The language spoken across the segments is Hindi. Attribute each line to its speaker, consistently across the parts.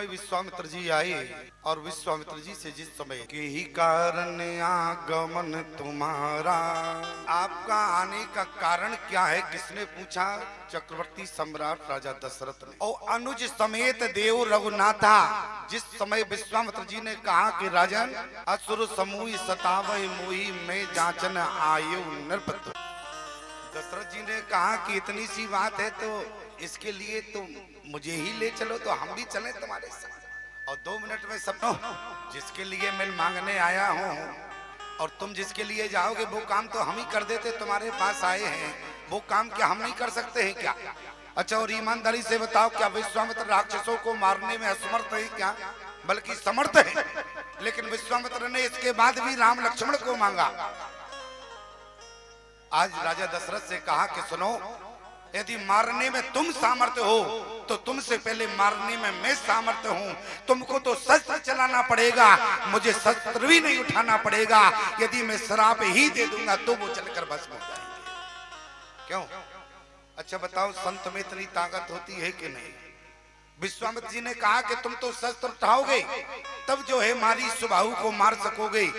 Speaker 1: विश्वामित्र जी आए और विश्वामित्र जी से जिस समय के ही कारण आगमन तुम्हारा, आपका आने का कारण क्या है किसने पूछा? चक्रवर्ती सम्राट राजा दशरथ ने। और अनुज समेत देव रघुनाथा, जिस समय विश्वामित्र जी ने कहा कि राजन असुर समूह सतावह मोही में जांचन आयु नृपत, दशरथ जी ने कहा कि इतनी सी बात है तो इसके लिए तो मुझे ही ले चलो, तो हम भी चलें तुम्हारे साथ। और 2 मिनट में सब जिसके लिए मैं मांगने आया हूँ और तुम जिसके लिए जाओगे वो काम तो हम ही कर देते, तुम्हारे पास आए हैं वो काम क्या हम नहीं कर सकते हैं क्या? अच्छा, और ईमानदारी से बताओ क्या विश्वामित्र राक्षसों को मारने में असमर्थ है क्या? बल्कि समर्थ है। लेकिन विश्वामित्र ने इसके बाद भी राम लक्ष्मण को मांगा। आज राजा दशरथ से कहा कि सुनो, यदि मारने में तुम सामर्थ्य हो तो तुमसे पहले मारने में मैं सामर्थ्य हूं। तुमको तो शस्त्र चलाना पड़ेगा, मुझे शस्त्र भी नहीं उठाना पड़ेगा। यदि मैं श्राप ही दे दूंगा तो वो चलकर भस्म हो जाएंगे। क्यों? अच्छा बताओ, संत में इतनी ताकत होती है कि नहीं? विश्वामित्र जी ने कहा कि तुम तो शस्त्र उठाओगे तब जो है मारी सुबाहु को मार सकोगे,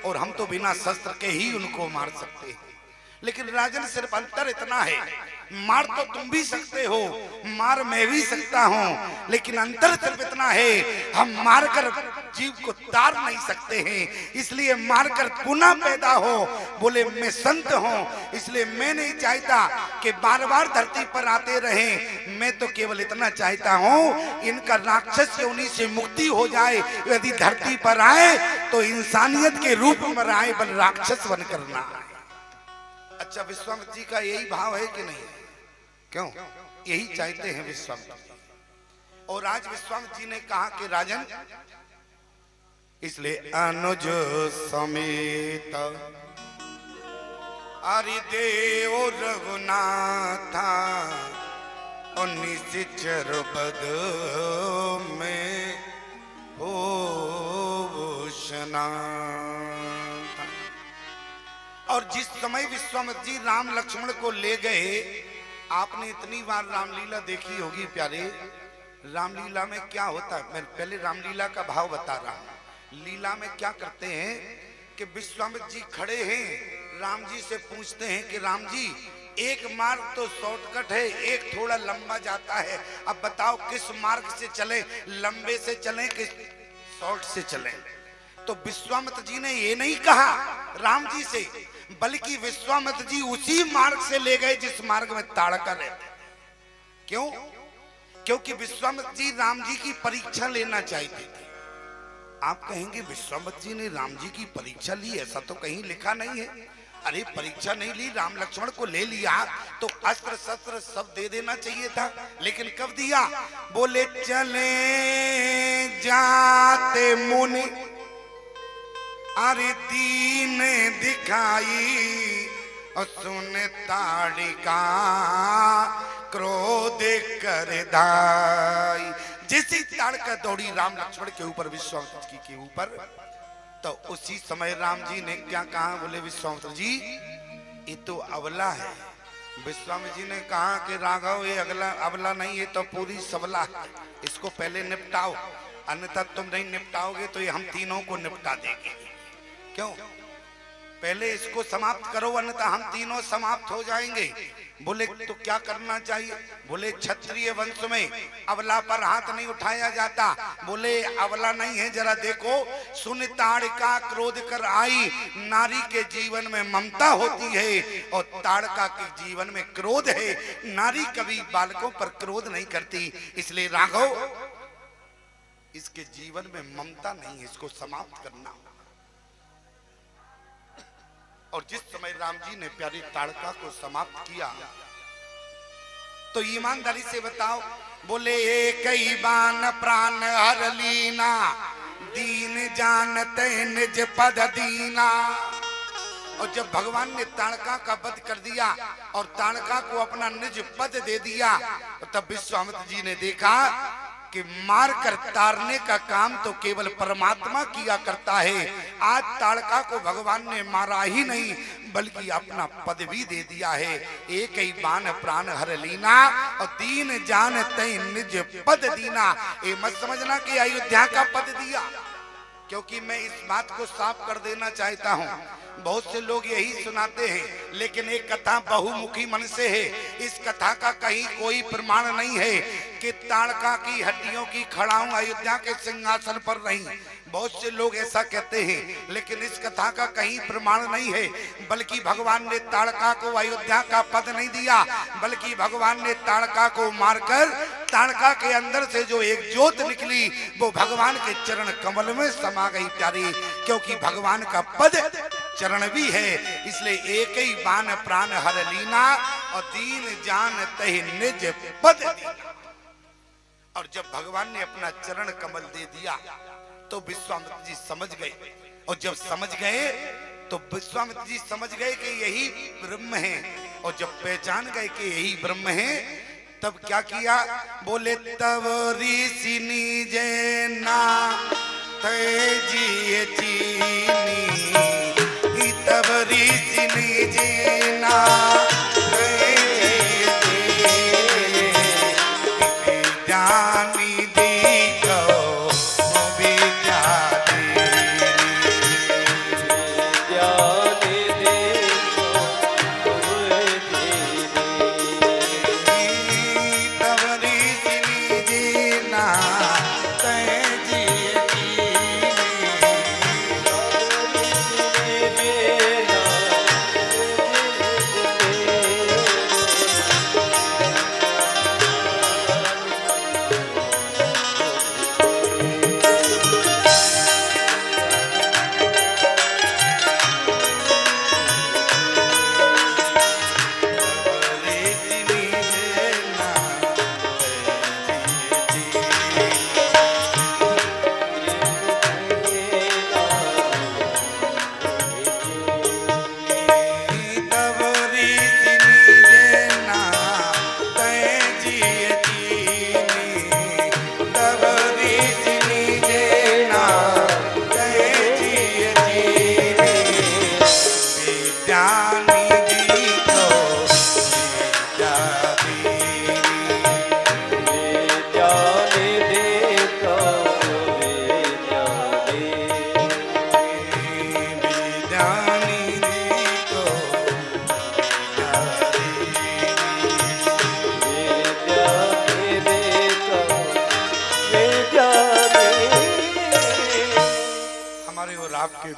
Speaker 1: और हम तो बिना शस्त्र के ही उनको मार सकते हैं। लेकिन राजन सिर्फ अंतर इतना है, मार तो तुम भी सकते हो, मार मैं भी सकता हूं, लेकिन अंतर सिर्फ इतना है, हम मारकर जीव को तार नहीं सकते हैं। इसलिए मारकर पुनः पैदा हो। बोले मैं संत हूं, इसलिए मैं नहीं चाहता कि बार बार धरती पर आते रहें। मैं तो केवल इतना चाहता हूं इनका राक्षस योनि से मुक्ति हो जाए। यदि धरती पर आए तो इंसानियत के रूप में आए, बल राक्षस बनकर ना आए। अच्छा, विश्वामित्र जी का यही भाव है कि नहीं? क्यों? यही चाहते हैं विश्वामित्र जी। और आज विश्वामित्र जी ने कहा कि राजन, इसलिए अनुज समेत अरि देव रघुनाथा और निश्चर पद में हो भूषणा। और जिस समय विश्वामित्र जी राम लक्ष्मण को ले गए, आपने इतनी बार रामलीला देखी होगी प्यारे। रामलीला में क्या होता है, मैं पहले रामलीला का भाव बता रहा हूं। लीला में क्या करते हैं कि विश्वामित्र जी खड़े हैं, राम जी से पूछते हैं कि राम जी एक मार्ग तो शॉर्टकट है, एक थोड़ा लंबा जाता है, अब बताओ किस मार्ग से चले, लंबे से चलें कि शॉर्ट से चलें? तो विश्वामित्र जी ने ये नहीं कहा राम जी से, बल्कि विश्वामित्र जी उसी मार्ग से ले गए जिस मार्ग में ताड़का रहते। क्यों? क्योंकि विश्वामित्र जी राम जी की परीक्षा लेना चाहते थे। आप कहेंगे विश्वामित्र जी ने राम जी की परीक्षा ली, ऐसा तो कहीं लिखा नहीं है। अरे परीक्षा नहीं ली, राम लक्ष्मण को ले लिया तो अस्त्र शस्त्र सब दे देना चाहिए था, लेकिन कब दिया? बोले चले जाते मुनि अरे दीन दिखाई और सुन ताड़िका क्रोध कर दाई। जैसी ताड़का दौड़ी राम लक्ष्मण के ऊपर, विश्वामित्र जी के ऊपर, तो उसी समय राम जी ने क्या कहा? बोले विश्वामित्र जी ये तो अबला है। विश्वामित्र जी ने कहा कि राघव ये अबला नहीं, ये तो पूरी सबला है, इसको पहले निपटाओ, अन्यथा तुम नहीं निपटाओगे तो ये हम तीनों को निपटा देंगे। क्यों? पहले इसको समाप्त करो, अन्यथा हम तीनों समाप्त हो जाएंगे। बोले तो क्या करना चाहिए? बोले क्षत्रिय वंश में अबला पर हाथ नहीं उठाया जाता। बोले अबला नहीं है, जरा देखो, सुन ताड़का क्रोध कर आई। नारी के जीवन में ममता होती है और ताड़का के जीवन में क्रोध है। नारी कभी बालकों पर क्रोध नहीं करती, इसलिए राघव इसके जीवन में ममता नहीं है, इसको समाप्त करना। और जिस समय राम जी ने प्यारी ताड़का को समाप्त किया तो ईमानदारी से बताओ, बोले एक ही बाण प्राण हर लीना, दीन जानते निज पद दीना। और जब भगवान ने ताड़का का वध कर दिया और ताड़का को अपना निज पद दे दिया, तो तब विश्वामित्र जी ने देखा कि मार कर तारने का काम तो केवल परमात्मा किया करता है। आज ताड़का को भगवान ने मारा ही नहीं बल्कि अपना पद भी दे दिया है। एक ही बाण प्राण हर लीना और दीन जान तई निज पद दीना। ये मत समझना कि अयोध्या का पद दिया, क्योंकि मैं इस बात को साफ कर देना चाहता हूँ। बहुत से लोग यही सुनाते हैं, लेकिन एक कथा बहुमुखी मन से है। इस कथा का कहीं कोई प्रमाण नहीं है कि ताड़का की हड्डियों की खड़ाऊं अयोध्या के सिंहासन पर रही। बहुत से लोग ऐसा कहते हैं, लेकिन इस कथा का कहीं प्रमाण नहीं है। बल्कि भगवान ने ताड़का को अयोध्या का पद नहीं दिया, बल्कि भगवान ने ताड़का को मारकर ताड़का के अंदर से जो एक ज्योत निकली वो भगवान के चरण कमल में समा गई प्यारी। क्योंकि भगवान का पद चरण भी है, इसलिए एक ही बाण प्राण हर लीना और दीन जान तहि निज पद दीना। और जब भगवान ने अपना चरण कमल दे दिया तो विश्वामित्र जी समझ गए, और जब समझ गए तो विश्वामित्र जी समझ गए कि यही ब्रह्म है। और जब पहचान गए कि यही ब्रह्म है, तब क्या किया? बोले तब ऋषि निजे ना तेजी चीनी, तब ऋषि निजे ना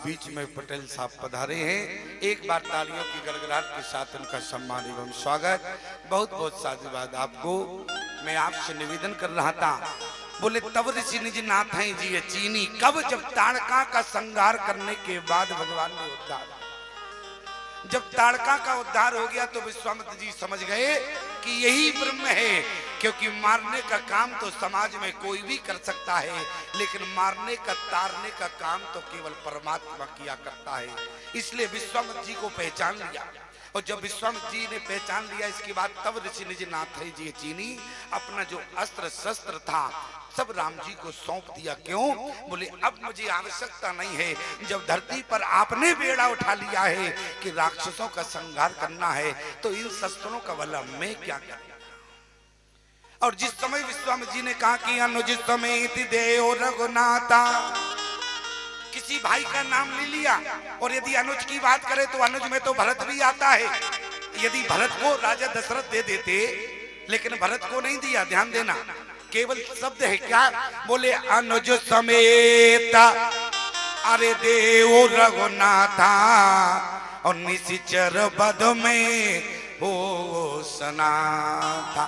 Speaker 1: बीच में पटेल साहब पधारे हैं। एक बार तालियों की गड़गड़ाहट के साथ उनका सम्मान एवं स्वागत। बहुत बहुत साधुवाद आपको। मैं आपसे निवेदन कर रहा था, बोले तब ऋषि निज नाथ हैं जी चीनी। कब? जब ताड़का का संहार करने के बाद भगवान ने उद्धार, जब ताड़का का उद्धार हो गया तो विश्वामित्र जी समझ गए कि यही ब्रह्म है। क्योंकि मारने का काम तो समाज में कोई भी कर सकता है, लेकिन मारने का तारने का काम तो केवल परमात्मा किया करता है। इसलिए विश्वामित्र जी को पहचान लिया। और जब विश्वामित्र जी ने पहचान लिया, इसके बाद तब ऋषि निज नाथ जी चीनी अपना जो अस्त्र शस्त्र था सब राम जी को सौंप दिया। क्यों? बोले अब मुझे आवश्यकता नहीं है। जब धरती पर आपने बेड़ा उठा लिया है कि राक्षसों का संहार करना है, तो इन शस्त्रों का भला मैं क्या करूं? और जिस समय विश्वामित्र जी ने कहा कि अनुज समेत देव रघुनाथा, किसी भाई का नाम ले लिया, और यदि अनुज की बात करें तो अनुज में तो भरत भी आता है। यदि भरत को राजा दशरथ दे देते, लेकिन भरत को नहीं दिया। ध्यान देना, केवल शब्द है। क्या? बोले अनुज समेत अरे देव रघुनाथा, और निशिचर बध में हो सना था।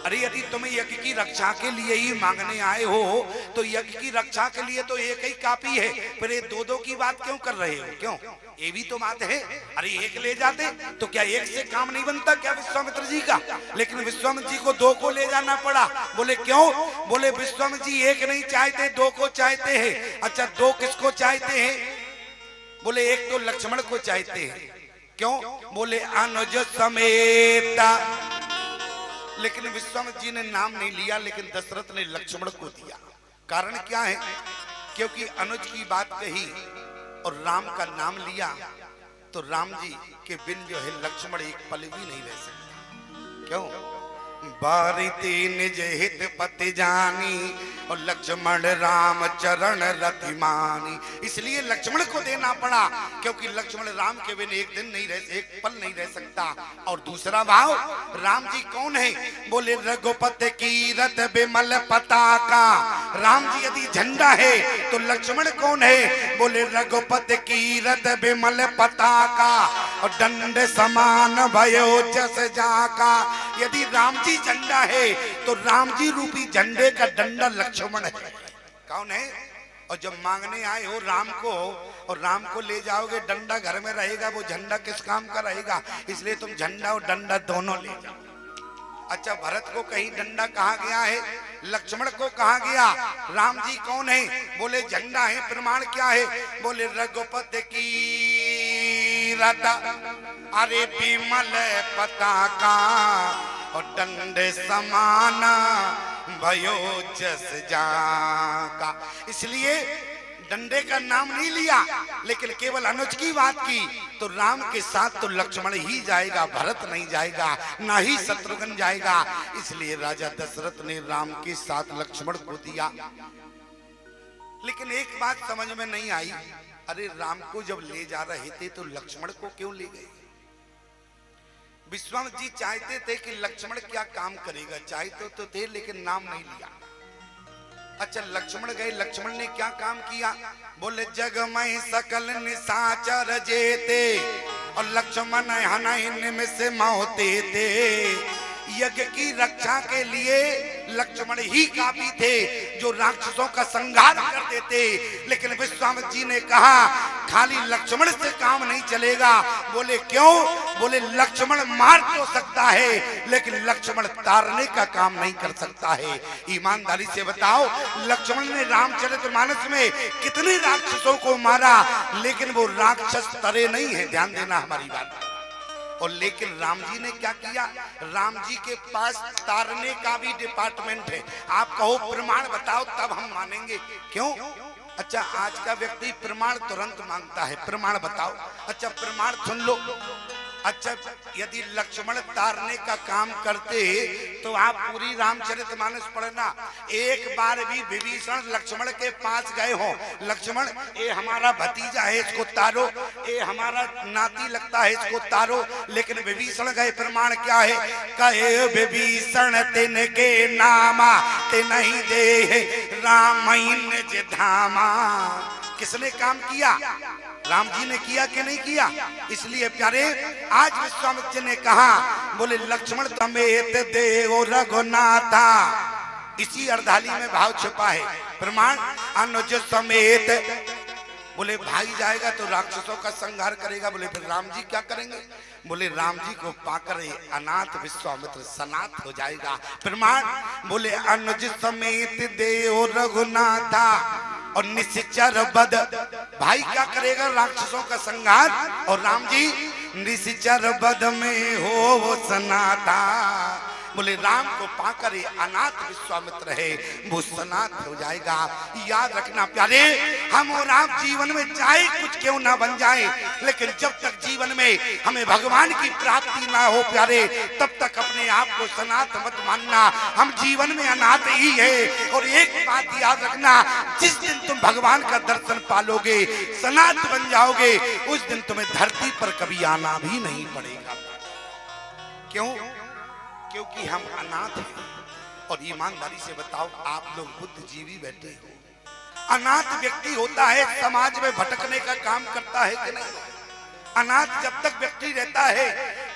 Speaker 1: अरे यदि तुम्हें यज्ञ की रक्षा के लिए ही मांगने आए हो तो यज्ञ की रक्षा के लिए तो एक ही काफी है। फिर ये दो दो की बात क्यों कर रहे हो? क्यों? ये भी तो बात है। अरे एक ले जाते तो क्या एक से काम नहीं बनता क्या विश्वामित्र जी का? लेकिन विश्वामित्र जी को दो को ले जाना पड़ा। बोले क्यों? बोले विश्वामित्र जी एक नहीं चाहते, दो को चाहते हैं। अच्छा, दो किसको चाहते हैं? बोले एक तो लक्ष्मण को चाहते हैं। क्यों? बोले अनुज समेत लेकिन विश्वामित्र जी ने नाम नहीं लिया, लेकिन दशरथ ने लक्ष्मण को दिया। कारण क्या है? क्योंकि अनुज की बात कही और राम का नाम लिया, तो राम जी के बिन जो है लक्ष्मण एक पल भी नहीं रह सकता। क्यों? बारिती निज हित पति जानी और लक्ष्मण राम चरण रति मानी। इसलिए लक्ष्मण को देना पड़ा, क्योंकि लक्ष्मण राम के बिन एक दिन नहीं रह, एक पल नहीं रह सकता। और दूसरा भाव, राम जी कौन है? बोले रघुपति की रथ बिमल पताका। राम जी यदि झंडा है तो लक्ष्मण कौन है? बोले रघुपति की रथ बिमल पताका और दंड समान भयो जस जाका। यदि राम जी झंडा है तो राम जी रूपी झंडे का डंडा लक्ष्मण है। कौन है? और जब मांगने आए हो राम को और राम को ले जाओगे, डंडा घर में रहेगा, वो झंडा किस काम का रहेगा? इसलिए तुम झंडा और डंडा दोनों ले जाओ। अच्छा, भरत को कहीं डंडा कहा गया है, लक्ष्मण को कहा गया। राम जी कौन है? बोले झंडा है। प्रमाण क्या है? बोले रघुपति की रथ अरे बिमल पताका और दंड समान भयो जस जाका। इसलिए डंडे का नाम नहीं लिया, लेकिन केवल अनुज की बात की। तो राम के साथ तो लक्ष्मण ही जाएगा, भरत नहीं जाएगा, ना ही शत्रुघ्न जाएगा। इसलिए राजा दशरथ ने राम के साथ लक्ष्मण को दिया। लेकिन एक बात समझ में नहीं आई, अरे राम को जब ले जा रहे थे तो लक्ष्मण को क्यों ले गए? विश्वामित्र जी चाहते थे कि लक्ष्मण क्या काम करेगा, चाहते तो थे, लेकिन नाम नहीं लिया। अच्छा, लक्ष्मण गए, लक्ष्मण ने क्या काम किया? बोले जग में सकल निशाचर जेते और लक्ष्मण हनन में से मौते थे। यज्ञ की रक्षा के लिए लक्ष्मण ही काफी थे, जो राक्षसों का संहार कर देते। लेकिन विश्वामित्र जी ने कहा खाली लक्ष्मण से काम नहीं चलेगा। बोले क्यों? बोले लक्ष्मण मार तो सकता है, लेकिन लक्ष्मण तारने का काम नहीं कर सकता है। ईमानदारी से बताओ, लक्ष्मण ने रामचरितमानस में कितने राक्षसों को मारा, लेकिन वो राक्षस तरे नहीं है। ध्यान देना हमारी बात। और लेकिन राम जी ने क्या किया? राम जी के पास तारने का भी डिपार्टमेंट है। आप कहो प्रमाण बताओ, तब हम मानेंगे। क्यों? अच्छा, आज का व्यक्ति प्रमाण तुरंत मांगता है, प्रमाण बताओ। अच्छा, प्रमाण सुन लो। अच्छा, यदि लक्ष्मण तारने का काम करते तो आप पूरी रामचरितमानस पढ़ना, एक बार भी विभीषण लक्ष्मण के पास गए हो, लक्ष्मण ये हमारा भतीजा है इसको तारो, ये हमारा नाती लगता है इसको तारो, लेकिन विभीषण गए। प्रमाण क्या है? कहे विभीषण तिनके नामा तिनहि दे रामैन धामा। किसने काम किया? राम जी ने किया कि नहीं किया? इसलिए प्यारे, आज विश्वामित्र जी ने कहा, बोले लक्ष्मण समेत देव रघुनाथा। इसी अर्धाली में भाव छुपा है। प्रमाण अनुज समेत। बोले भाई जाएगा तो राक्षसों का संहार करेगा। बोले फिर राम जी क्या करेंगे? बोले राम जी को पाकर अनाथ विश्वामित्र सनाथ हो जाएगा। प्रमाण बोले अनुज समेत देव रघुनाथा और निश्चर बद। भाई क्या करेगा? राक्षसों का संहार। और राम जी निश्चर बद में हो वो सनाथा। बोले राम को पाकर अनाथ विश्वामित्र है, वो सनाथ हो जाएगा। याद रखना प्यारे, हम और आप जीवन में चाहे कुछ क्यों ना बन जाए, लेकिन जब तक जीवन में हमें भगवान की प्राप्ति ना हो प्यारे, तब तक अपने आप को सनाथ मत मानना। हम जीवन में अनाथ ही है। और एक बात याद रखना, जिस दिन तुम भगवान का दर्शन पालोगे, सनाथ बन जाओगे, उस दिन तुम्हें धरती पर कभी आना भी नहीं पड़ेगा। क्यों? क्योंकि हम अनाथ हैं। और ईमानदारी से बताओ, आप लोग बुद्धिजीवी बैठे हो। अनाथ व्यक्ति होता है, समाज में भटकने का काम करता है कि नहीं? अनाथ जब तक व्यक्ति रहता है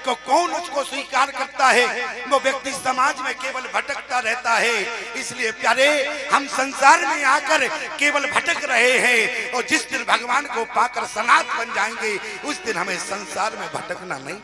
Speaker 1: तो कौन उसको स्वीकार करता है? वो व्यक्ति समाज में केवल भटकता रहता है। इसलिए प्यारे, हम संसार में आकर केवल भटक रहे हैं, और जिस दिन भगवान को पाकर सनाथ बन जाएंगे, उस दिन हमें संसार में भटकना नहीं।